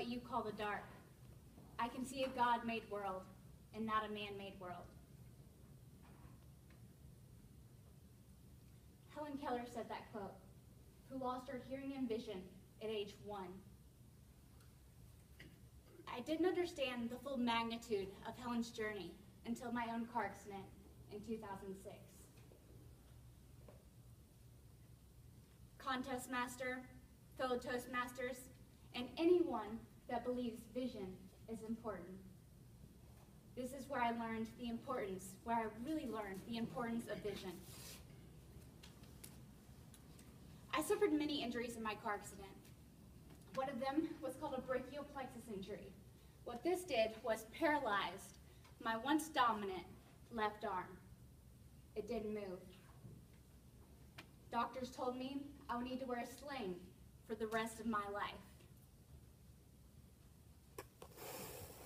what you call the dark. I can see a God-made world and not a man-made world. Helen Keller said that quote, who lost her hearing and vision at age 1. I didn't understand the full magnitude of Helen's journey until my own car accident in 2006. Contest master, fellow Toastmasters, and anyone that believes vision is important. This is where I learned the importance, where I really learned the importance of vision. I suffered many injuries in my car accident. One of them was called a brachial plexus injury. What this did was paralyzed my once dominant left arm. It didn't move. Doctors told me I would need to wear a sling for the rest of my life.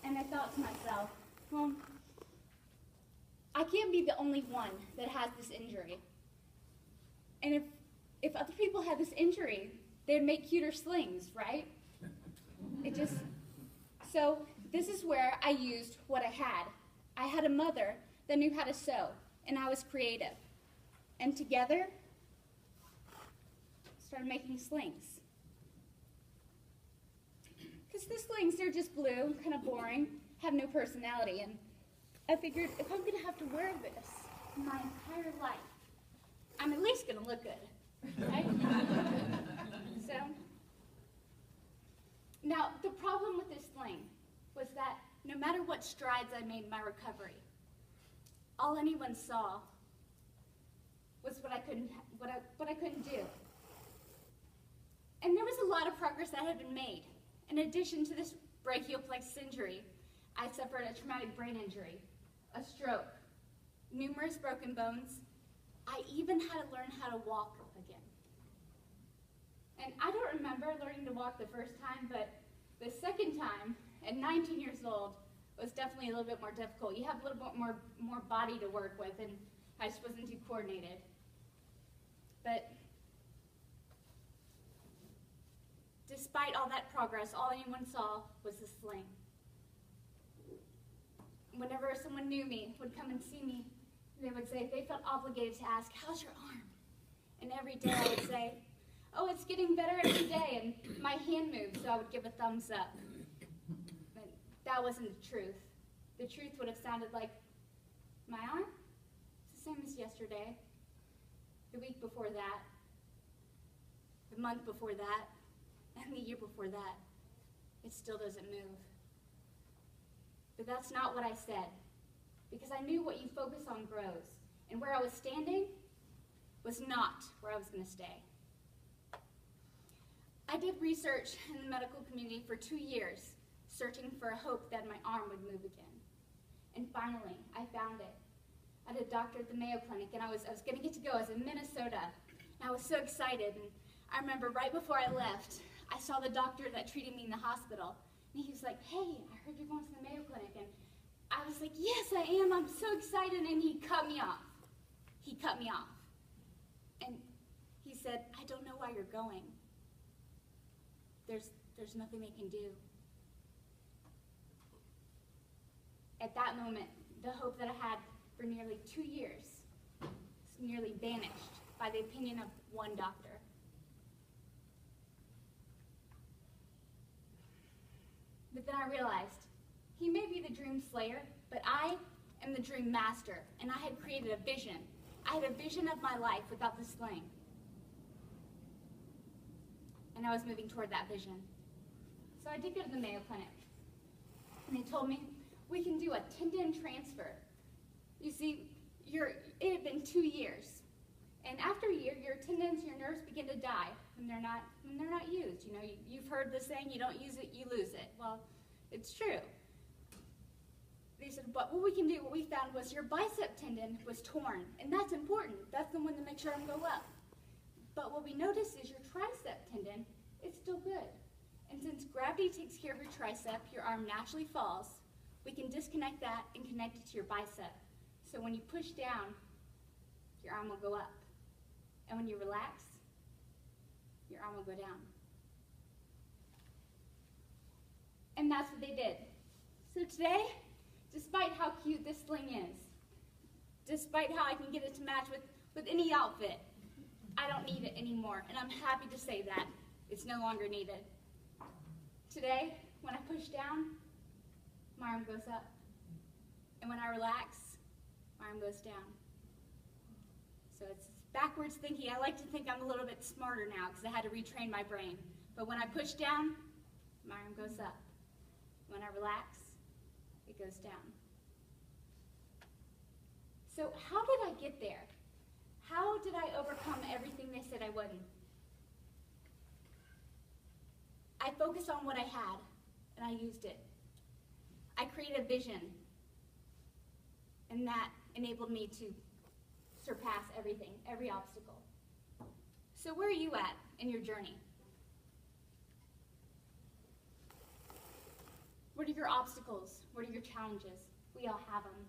And I thought to myself, well, I can't be the only one that has this injury. And if other people had this injury, they'd make cuter slings, right? So this is where I used what I had. I had a mother that knew how to sew, and I was creative. And together, started making slings. Because the slings, they're just blue, kind of boring, have no personality, and I figured if I'm gonna have to wear this my entire life, I'm at least gonna look good, right? So, now the problem with this sling was that no matter what strides I made in my recovery, all anyone saw was what I couldn't do. And there was a lot of progress that had been made. In addition to this brachial plexus injury, I suffered a traumatic brain injury, a stroke, numerous broken bones. I even had to learn how to walk again. And I don't remember learning to walk the first time, but the second time, at 19 years old, was definitely a little bit more difficult. You have a little bit more body to work with, and I just wasn't too coordinated. But despite all that progress, all anyone saw was the sling. Whenever someone knew me, would come and see me, they would say, they felt obligated to ask, how's your arm? And every day I would say, oh, it's getting better every day, and my hand moved, so I would give a thumbs up. But that wasn't the truth. The truth would have sounded like, my arm? It's the same as yesterday, the week before that, the month before that, and the year before that. It still doesn't move. But that's not what I said, because I knew what you focus on grows, and where I was standing was not where I was going to stay. I did research in the medical community for 2 years, searching for a hope that my arm would move again. And finally, I found it. I had a doctor at the Mayo Clinic, and I was going to get to go. I was in Minnesota, and I was so excited. And I remember right before I left, I saw the doctor that treated me in the hospital, and he was like, hey, I heard you're going to the Mayo Clinic. And I was like, yes, I am. I'm so excited. And he cut me off. He cut me off. And he said, I don't know why you're going. There's nothing they can do. At that moment, the hope that I had for nearly 2 years nearly vanished by the opinion of one doctor. But then I realized, he may be the dream slayer, but I am the dream master, and I had created a vision. I had a vision of my life without the sling. And I was moving toward that vision. So I did go to the Mayo Clinic, and they told me, we can do a tendon transfer. You see, it had been 2 years. And after a year, your tendons, your nerves begin to die when they're not used. You know, you've heard the saying, you don't use it, you lose it. Well, it's true. They said, but what we can do, what we found was your bicep tendon was torn, and that's important. That's the one that makes your arm go up. But what we noticed is your tricep tendon is still good. And since gravity takes care of your tricep, your arm naturally falls. We can disconnect that and connect it to your bicep. So when you push down, your arm will go up. And when you relax, your arm will go down. And that's what they did. So today, despite how cute this sling is, despite how I can get it to match with any outfit, I don't need it anymore. And I'm happy to say that it's no longer needed. Today, when I push down, my arm goes up. And when I relax, my arm goes down. So it's backwards thinking. I like to think I'm a little bit smarter now because I had to retrain my brain. But when I push down, my arm goes up. When I relax, it goes down. So how did I get there? How did I overcome everything they said I wouldn't? I focused on what I had, and I used it. I created a vision, and that enabled me to surpass everything, every obstacle. So where are you at in your journey? What are your obstacles? What are your challenges? We all have them.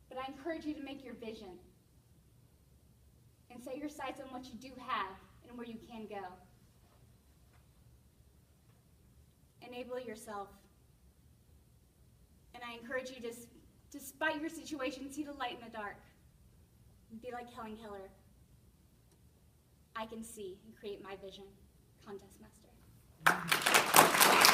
But I encourage you to make your vision and set your sights on what you do have and where you can go. Enable yourself. And I encourage you to, despite your situation, see the light in the dark. Be like Helen Keller. I can see and create my vision. Contest Master.